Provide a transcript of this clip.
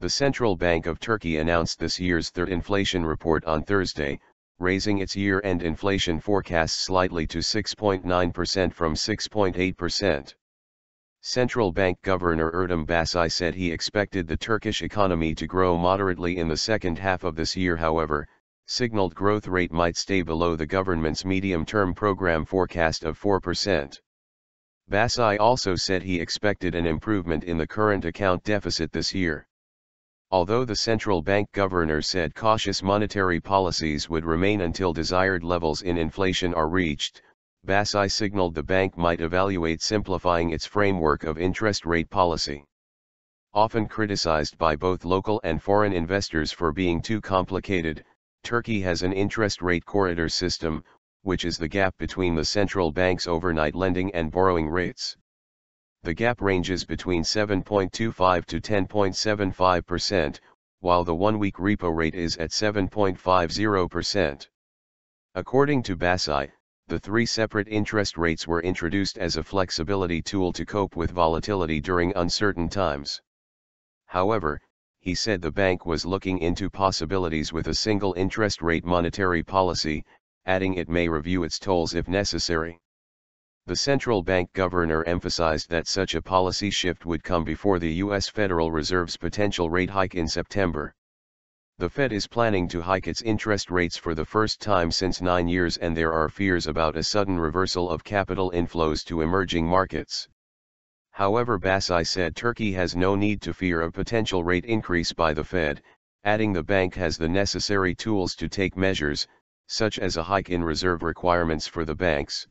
The Central Bank of Turkey announced this year's third inflation report on Thursday, raising its year-end inflation forecast slightly to 6.9% from 6.8%. Central Bank Governor Erdem Basci said he expected the Turkish economy to grow moderately in the second half of this year. However, signaled growth rate might stay below the government's medium-term program forecast of 4%. Basci also said he expected an improvement in the current account deficit this year. Although the central bank governor said cautious monetary policies would remain until desired levels in inflation are reached, Basci signaled the bank might evaluate simplifying its framework of interest rate policy. Often criticized by both local and foreign investors for being too complicated, Turkey has an interest rate corridor system, which is the gap between the central bank's overnight lending and borrowing rates. The gap ranges between 7.25 to 10.75%, while the one-week repo rate is at 7.50%. According to Basci, the three separate interest rates were introduced as a flexibility tool to cope with volatility during uncertain times. However, he said the bank was looking into possibilities with a single interest rate monetary policy, adding it may review its tolls if necessary. The central bank governor emphasized that such a policy shift would come before the U.S. Federal Reserve's potential rate hike in September. The Fed is planning to hike its interest rates for the first time since 9 years, and there are fears about a sudden reversal of capital inflows to emerging markets. However, Basci said Turkey has no need to fear a potential rate increase by the Fed, adding the bank has the necessary tools to take measures, such as a hike in reserve requirements for the banks.